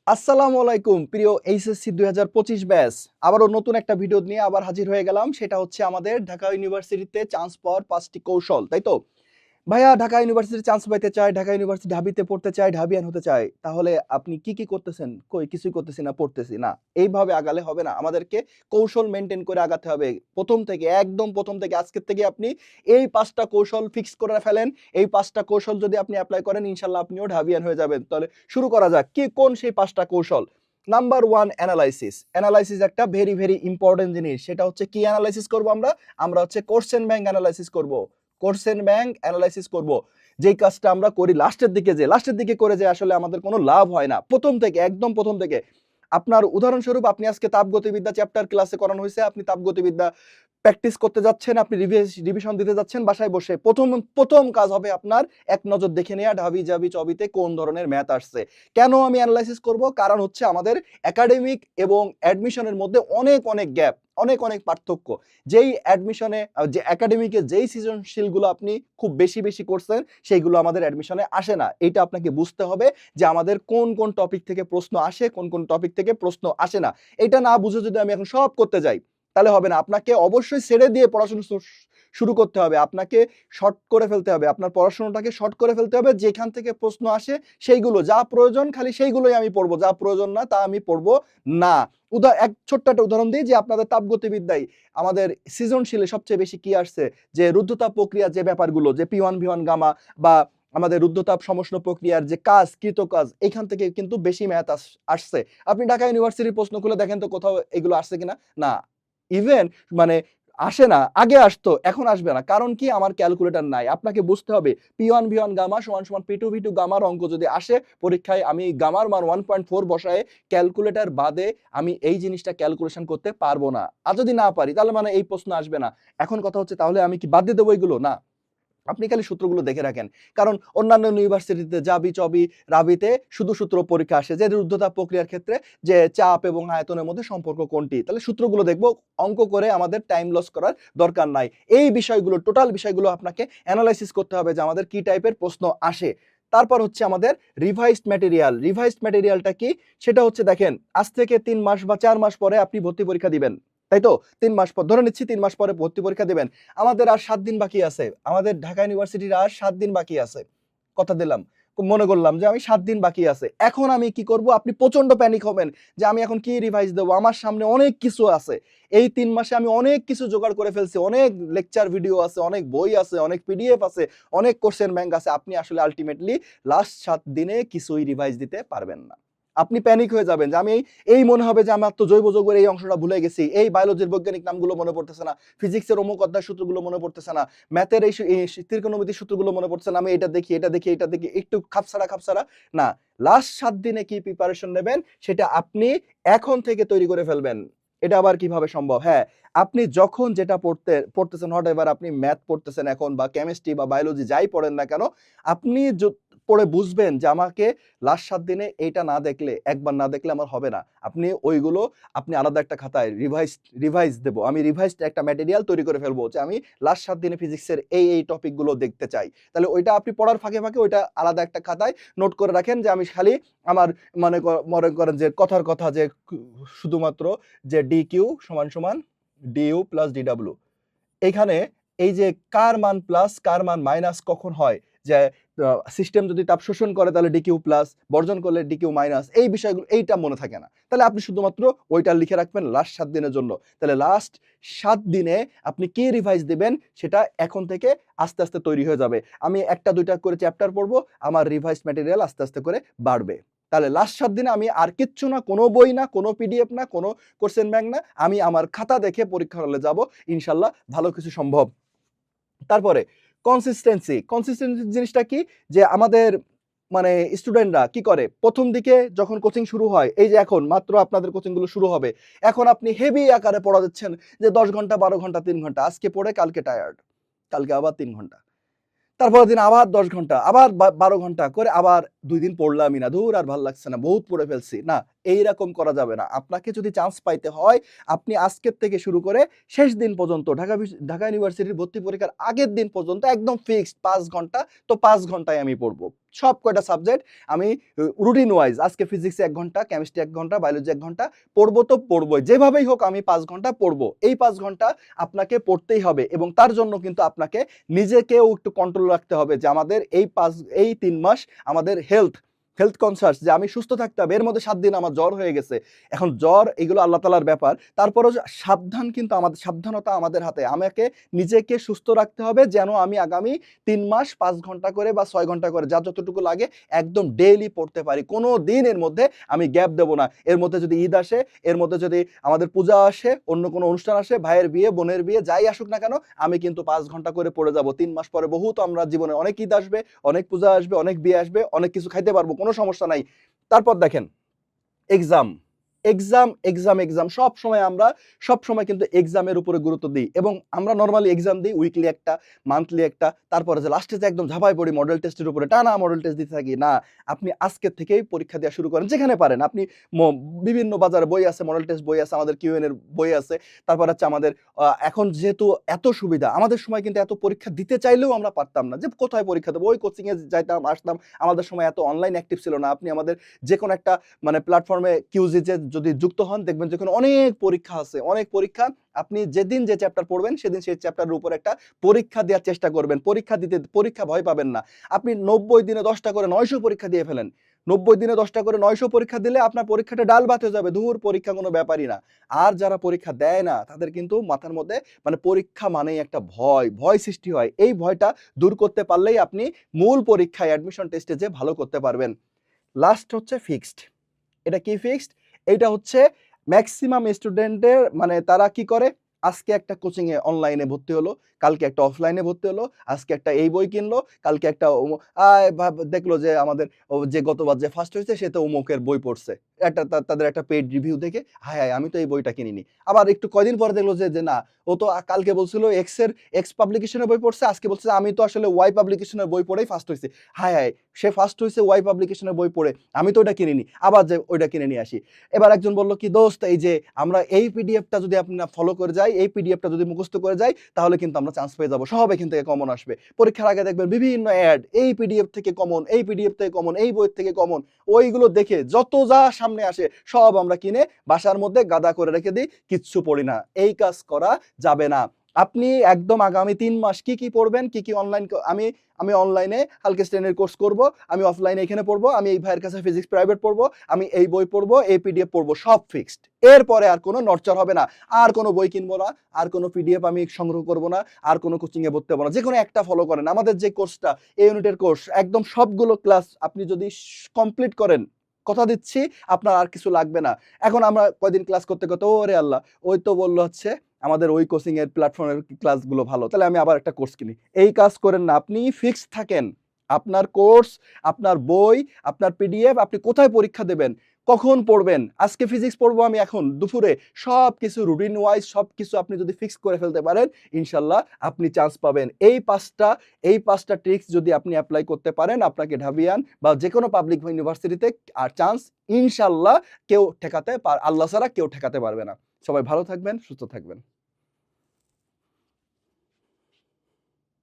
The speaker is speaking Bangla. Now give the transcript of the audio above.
আসসালামু আলাইকুম প্রিয় এইচএসসি 2025 ব্যাচ। আবারও নতুন একটা ভিডিও নিয়ে আবার হাজির হয়ে গেলাম। সেটা হচ্ছে আমাদের ঢাকা ইউনিভার্সিটিতে চান্স পাওয়ার 5টি কৌশল, তাই তো? ভাইয়া ঢাকা ইউনিভার্সিটিতে চান্স পাইতে চায়, ঢাকা ইউনিভার্সিটি ঢাবিতে পড়তে চায়, ঢাবিয়ান হতে চায়। তাহলে আপনি কি করতেছেন? কই কিছুই করতেছি না, পড়তেছি না। এইভাবে আগালে হবে না। আমাদেরকে কৌশল মেইনটেইন করে আগাতে হবে। একদম প্রথম থেকে আজকের থেকে আপনি এই 5টা কৌশল ফিক্স করে ফেলেন। এই 5টা কৌশল যদি আপনি এপ্লাই করেন ইনশাআল্লাহ আপনিও ঢাবিয়ান হয়ে যাবেন। তাহলে শুরু করা যাক। কোন সেই 5টা কৌশল? Number 1 analysis. অ্যানালাইসিস একটা ভেরি ইম্পর্টেন্ট জিনিস। সেটা হচ্ছে কি অ্যানালাইসিস করব আমরা? আমরা হচ্ছে কোশ্চেন ব্যাংক অ্যানালাইসিস করব। কোশ্চেন ব্যাংক অ্যানালাইসিস করব। যেই কাজটা আমরা করি লাস্টের দিকে করে যে আসলে আমাদের কোনো লাভ হয় না। একদম প্রথম থেকে আপনার উদাহরণস্বরূপ আপনি আজকে তাপগতিবিদ্যা চ্যাপ্টার ক্লাসে করানো হয়েছে, আপনি তাপগতিবিদ্যা প্র্যাকটিস করতে যাচ্ছেন, আপনি রিভিশন দিতে যাচ্ছেন বাসায় বসে। প্রথম কাজ হবে আপনার এক নজর দেখে নেওয়া ঢাবি জাবি চবিতে কোন ধরনের ম্যাথ আসছে। কেন আমি অ্যানালাইসিস করব? কারণ হচ্ছে আমাদের একাডেমিক এবং অ্যাডমিশনের মধ্যে অনেক গ্যাপ, অনেক পার্থক্য। যেই অ্যাডমিশনে যে একাডেমিকে যেই সৃজনশীলগুলো আপনি খুব বেশি করছেন সেইগুলো আমাদের অ্যাডমিশনে আসে না। এটা আপনাকে বুঝতে হবে যে আমাদের কোন টপিক থেকে প্রশ্ন আসে, কোন টপিক থেকে প্রশ্ন আসে না। এটা না বুঝে যদি আমি এখন সব করতে যাই তাহলে হবে না। আপনাকে অবশ্যই ছেড়ে দিয়ে পড়াশোনা শুরু করতে হবে। আপনাকে শর্ট করে ফেলতে হবে। আপনার পড়াশোনাটাকে শর্ট করে ফেলতে হবে। যেখান থেকে প্রশ্ন আসে সেইগুলো, যা প্রয়োজন খালি সেইগুলোই আমি পড়বো, যা প্রয়োজন না তা আমি পড়বো না। এক ছোট্ট একটা উদাহরণ দিই যে আপনাদের তাপগতিবিদ্যায় আমাদের সৃজনশীলে সবচেয়ে বেশি কি আসছে, যে রুদ্ধতাপ প্রক্রিয়ার যে ব্যাপারগুলো, যে P1 V1 গামা বা আমাদের রুদ্ধতাপ সমষ্ণ প্রক্রিয়ার যে কৃত কাজ, এখান থেকে কিন্তু বেশি ম্যাথ আসছে। আপনি ঢাকা ইউনিভার্সিটির প্রশ্ন খুলে দেখেন তো কোথাও এগুলো আসছে কিনা? না। ইভেন মানে আসে না। আগে আসতো, এখন আসবে না। কারণ কি? আমার ক্যালকুলেটর নাই। আপনাকে বুঝতে হবে P1 V1 গামা সমান P2 V2 গামার অঙ্ক যদি আসে পরীক্ষায়, আমি গামার মান 1.4 বসায়ে ক্যালকুলেটর বাদে আমি এই জিনিসটা ক্যালকুলেশন করতে পারবো না। আর যদি না পারি তাহলে মানে এই প্রশ্ন আসবে না। এখন কথা হচ্ছে তাহলে আমি কি বাদ দিয়ে দেবো এগুলো? না। আপনি খালি সূত্রগুলো দেখে রাখেন। কারণ অন্যান্য ইউনিভার্সিটিতে জাবি, চবি, রাবিতে শুধু সূত্র পরীক্ষা আসে যে রুদ্ধতাপ প্রক্রিয়ার ক্ষেত্রে যে চাপ এবং আয়তনের মধ্যে সম্পর্ক কোনটি। তাহলে সূত্রগুলো দেখব, অঙ্ক করে আমাদের টাইম লস করার দরকার নাই। এই বিষয়গুলো, টোটাল বিষয়গুলো আপনাকে অ্যানালাইসিস করতে হবে যে আমাদের কি টাইপের প্রশ্ন আসে। তারপর হচ্ছে আমাদের রিভাইসড ম্যাটেরিয়াল। রিভাইসড ম্যাটেরিয়ালটা কি? সেটা হচ্ছে দেখেন, আজ থেকে 3 মাস বা 4 মাস পরে আপনি ভর্তি পরীক্ষা দিবেন। তাই তো? 3 মাস পর ধরে নিচ্ছি 3 মাস পরে ভর্তি পরীক্ষা দিবেন। আমাদের আর 7 দিন বাকি আছে। আমাদের ঢাকা ইউনিভার্সিটির আর 7 দিন বাকি আছে। কথা দিলাম। মনে করলাম যে আমি 7 দিন বাকি আছে। এখন আমি কি করব? আপনি প্রচন্ড প্যানিক হবেন যে আমি এখন কি রিভাইজ দেব? আমার সামনে অনেক কিছু আছে। এই 3 মাসে আমি অনেক কিছু জোগাড় করে ফেলছি। অনেক লেকচার ভিডিও আছে, অনেক বই আছে, অনেক পিডিএফ আছে, অনেক কোশ্চেন ব্যাংক আছে। আপনি আসলে আল্টিমেটলি লাস্ট 7 দিনে কিছুই রিভাইজ দিতে পারবেন না। আপনি প্যানিক হয়ে যাবেন যে আমি এই মনে হবে যে আমার তো জৈব যৌগের এই অংশটা ভুলে গেছি, এই বায়োলজির বৈজ্ঞানিক নামগুলো মনে পড়তেছে না, ফিজিক্সের অমুক অধ্যায় সূত্রগুলো মনে পড়তেছে না, ম্যাথের এই ত্রিকোণমিতির সূত্রগুলো মনে পড়ছে না, আমি এটা দেখি একটু খাপছাড়া না। লাস্ট 7 দিনে কি প্রিপারেশন নেবেন সেটা আপনি এখন থেকে তৈরি করে ফেলবেন। এটা আবার কিভাবে সম্ভব? হ্যাঁ, আপনি যখন যেটা পড়তেছেন, হট এভার আপনি ম্যাথ পড়তেছেন এখন বা কেমিস্ট্রি বা বায়োলজি যাই পড়েন না কেন, আপনি পড়ে বুঝবেন যে আমাকে লাস্ট 7 দিনে এইটা না দেখলে, একবার না দেখলে আমার হবে না। আপনি ওইগুলো আপনি আলাদা একটা খাতায় রিভাইজ দেব। আমি রিভাইজড একটা ম্যাটেরিয়াল তৈরি করে ফেলবো যে আমি লাস্ট 7 দিনে ফিজিক্সের এই টপিকগুলো দেখতে চাই। তাহলে ওইটা আপনি পড়ার ফাঁকে ওইটা আলাদা একটা খাতায় নোট করে রাখেন যে আমি খালি আমার মনে করেন যে কথার কথা যে শুধুমাত্র যে ডিকিউ সমান ডিইউ প্লাস ডিডব্লিউ। এখানে এই যে কার মান প্লাস কার মান মাইনাস কখন হয়, যে সিস্টেম যদি তাপ শোষণ করে তাহলে ডিকিউ প্লাস, বর্জন করলে ডিকিউ মাইনাস, এই বিষয়গুলো এইটা মনে থাকে না। তাহলে আপনি শুধুমাত্র ওইটা লিখে রাখবেন লাস্ট 7 দিনের জন্য। তাহলে লাস্ট 7 দিনে আপনি কি রিভাইজ দিবেন সেটা এখন থেকে আস্তে তৈরি হয়ে যাবে। আমি একটা দুইটা করে চ্যাপ্টার পড়বো, আমার রিভাইজ ম্যাটেরিয়াল আস্তে করে বাড়বে। তাহলে লাস্ট 7 দিনে আমি আর কিচ্ছু না, কোনো বই না, কোনো পিডিএফ না, কোনো কোশ্চেন ব্যাংক না, আমি আমার খাতা দেখে পরীক্ষার হলে যাব, ইনশাল্লাহ ভালো কিছু সম্ভব। তারপরে কনসিস্টেন্সি জিনিসটা কি? যে আমাদের মানে স্টুডেন্টরা কি করে, প্রথম দিকে যখন কোচিং শুরু হয়, এই যে এখন মাত্র আপনাদের কোচিং গুলো শুরু হবে, এখন আপনি হেভি আকারে পড়া দিচ্ছেন যে 10 ঘন্টা 12 ঘন্টা 3 ঘন্টা, আজকে পড়ে কালকে টায়ার্ড, কালকে আবার 3 ঘন্টা, তারপরের দিন আবার 10 ঘন্টা, আবার 12 ঘন্টা করে আবার 2 দিন পড়লামই না, ধুর আর ভাল লাগছে না, বহুত পড়ে ফেলছি। না, এইরকম করা যাবে না। আপনাকে যদি চান্স পাইতে হয়, আপনি আজকের থেকে শুরু করে শেষ দিন পর্যন্ত ঢাকা ইউনিভার্সিটির ভর্তি পরীক্ষার আগের দিন পর্যন্ত একদম ফিক্সড ৫ ঘন্টা, তো ৫ ঘন্টায় আমি পড়বো। সব কয়টা সাবজেক্ট আমি রুটিন ওয়াইজ, আজকে ফিজিক্সে ১ ঘন্টা, কেমিস্ট্রি ১ ঘন্টা, বায়োলজি ১ ঘন্টা, পড়বো তো পড়বোই। যেভাবেই হোক আমি ৫ ঘন্টা পড়বো। এই ৫ ঘন্টা আপনাকে পড়তেই হবে এবং তার জন্য কিন্তু আপনাকে নিজেকেও একটু কন্ট্রোল রাখতে হবে যে আমাদের এই ৩ মাস আমাদের হেলথ কনসাস, যে আমি সুস্থ থাকতে হবে। এর মধ্যে ৭ দিন আমার জ্বর হয়ে গেছে। এখন জ্বর এগুলো আল্লাহ তাআলার ব্যাপার। তারপরেও সাবধানতা আমাদের হাতে। আমাকে নিজেকে সুস্থ রাখতে হবে যেন আমি আগামী ৩ মাস ৫ ঘন্টা করে বা ৬ ঘন্টা করে যার যতটুকু লাগে একদম ডেইলি পড়তে পারি। কোনো দিন এর মধ্যে আমি গ্যাপ দেব না। এর মধ্যে যদি ঈদ আসে, এর মধ্যে যদি আমাদের পূজা আসে, অন্য কোনো অনুষ্ঠান আসে, ভাইয়ের বিয়ে, বোনের বিয়ে, যাই আসুক না কেন, আমি কিন্তু ৫ ঘন্টা করে পড়ে যাব। ৩ মাস পরে বহুত আমরা জীবনে অনেক ঈদ আসবে, অনেক পূজা আসবে, অনেক বিয়ে আসবে, অনেক কিছু খাইতে পারবো, কোনো সমস্যা নাই। তারপর দেখেন এক্সাম, এক্সাম সবসময় কিন্তু এক্সামের উপরে গুরুত্ব দিই এবং আমরা নরমালি এক্সাম দিই উইকলি একটা, মান্থলি একটা, তারপরে যে লাস্টে যে একদম ঝাঁপায় পড়ি মডেল টেস্টের উপরে, টানা মডেল টেস্ট দিতে থাকি। না, আপনি আজকের থেকেই পরীক্ষা দেওয়া শুরু করেন যেখানে পারেন। আপনি বিভিন্ন বাজারে বই আছে, মডেল টেস্ট বই আছে, আমাদের কিউএন এর বই আছে। তারপর হচ্ছে আমাদের এখন যেহেতু এত সুবিধা, আমাদের সময় কিন্তু এত পরীক্ষা দিতে চাইলেও আমরা পারতাম না, যে কোথায় পরীক্ষা দেবো, ওই কোচিং এ যাইতাম আসতাম। আমাদের সময় এত অনলাইন অ্যাক্টিভ ছিল না। আপনি আমাদের যে কোনো একটা মানে প্ল্যাটফর্মে কিউজিতে যদি যুক্ত হন, দেখবেন যেখানে অনেক পরীক্ষা আছে, অনেক পরীক্ষা। আপনি যেদিন যে চ্যাপ্টার পড়বেন সেদিন সেই চ্যাপ্টারের উপর একটা পরীক্ষা দেওয়ার চেষ্টা করবেন। পরীক্ষা ভয় পাবেন না। আপনি ৯০ দিনে ১০টা করে ৯০০ পরীক্ষা দিয়ে ফেলেন। ৯০ দিনে 10টা করে ৯০০ পরীক্ষা দিলে আপনার পরীক্ষাটা ডাল ভাত হয়ে যাবে। ধুর, পরীক্ষা কোনো ব্যাপারই না। আর যারা পরীক্ষা দেয় না তাদের কিন্তু মাথার মধ্যে মানে পরীক্ষা মানেই একটা ভয় সৃষ্টি হয়। এই ভয়টা দূর করতে পারলেই আপনি মূল পরীক্ষায় অ্যাডমিশন টেস্টে যে ভালো করতে পারবেন। লাস্ট হচ্ছে ফিক্সড। এটা কি ফিক্সড? এইটা হচ্ছে ম্যাক্সিমাম স্টুডেন্টের মানে তারা কি করে, আজকে একটা কোচিং এ অনলাইনে ভর্তি হলো, কালকে একটা অফলাইনে ভর্তি হলো, আজকে একটা এই বই কিনলো, কালকে একটা দেখলো যে আমাদের যে গতবার যে ফার্স্ট হয়েছে সে তো অমুকের বই পড়ছে। তাদের একটা পেইড রিভিউ দেখে হায় হায় আমি তো এই বইটা কিনিনি। আবার একটু কয়দিন পরে দেখলো যে না, ও তো কালকে বলছিল এক্স পাবলিকেশনের বই পড়ছে, আজকে বলছে আমি তো আসলে ওয়াই পাবলিকেশনের বই পড়েই ফার্স্ট হয়েছি। হায় হায়, সে ফার্স্ট হয়েছে ওয়াই পাবলিকেশনের বই পড়ে, আমি তো ওটা কিনিনি, আবার যে ওইটা কিনে নিয়ে আসি। এবার একজন বললো কি দোস্ত, এই যে আমরা এই পিডিএফটা যদি আপনি ফলো করে যাই, এই পিডিএফটা যদি মুখস্থ করে যাই, তাহলে কিন্তু আমরা চান্স পেয়ে যাবো, সব এখান থেকে কমন আসবে। পরীক্ষার আগে দেখবেন বিভিন্ন অ্যাড, এই পিডিএফ থেকে কমন, এই পিডিএফ থেকে কমন, এই বই থেকে কমন। ওইগুলো দেখে যত যা সামনে আসে সব আমরা কিনে বাসার মধ্যে গাদা করে রেখে দিই, কিচ্ছু পড়ি না। এই কাজ করা যাবে না। আপনি একদম আগামী ৩ মাস কি কি পড়বেন, কি কি অনলাইন, আমি অনলাইনে হালকা স্টেনের কোর্স করব, আমি অফলাইনে এখানে পড়বো, আমি এই ভাইয়ের কাছে ফিজিক্স প্রাইভেট পড়বো, আমি এই বই পড়বো, এই পিডিএফ পড়বো, সব ফিক্সড। এরপরে আর কোনো নড়চড় হবে না। আর কোনো বই কিনবো না, আর কোনো পিডিএফ আমি সংগ্রহ করবো না, আর কোনো কোচিং এ ভর্তি হবো না। যে কোনো একটা ফলো করেন। আমাদের যে কোর্সটা, এই ইউনিটের কোর্স, একদম সবগুলো ক্লাস আপনি যদি কমপ্লিট করেন, কথা দিচ্ছি আপনার আর কিছু লাগবে না। এখন আমরা কয়দিন ক্লাস করতে করতে ওরে আল্লাহ, ওই তো বললো হচ্ছে আমাদের ওই কোচিং এর প্ল্যাটফর্মের ক্লাসগুলো ভালো, তাহলে আমি আবার একটা কোর্স কিনি। এই কাজ করেন না। আপনি ফিক্সড থাকেন। আপনার কোর্স, আপনার বই, আপনার পিডিএফ, আপনি কোথায় পরীক্ষা দেবেন, কখন পড়বেন, আজকে ফিজিক্স পড়বো আমি এখন দুপুরে, সবকিছু রুটিন ওয়াইজ সবকিছু আপনি যদি ফিক্স করে ফেলতে পারেন, ইনশাল্লাহ আপনি চান্স পাবেন। এই পাঁচটা ট্রিক্স যদি আপনি অ্যাপ্লাই করতে পারেন, আপনাকে ঢাবিয়ান বা যে কোনো পাবলিক ইউনিভার্সিটিতে আর চান্স ইনশাল্লাহ আল্লাহ ছাড়া কেউ ঠেকাতে পারবে না। সবাই ভালো থাকবেন, সুস্থ থাকবেন।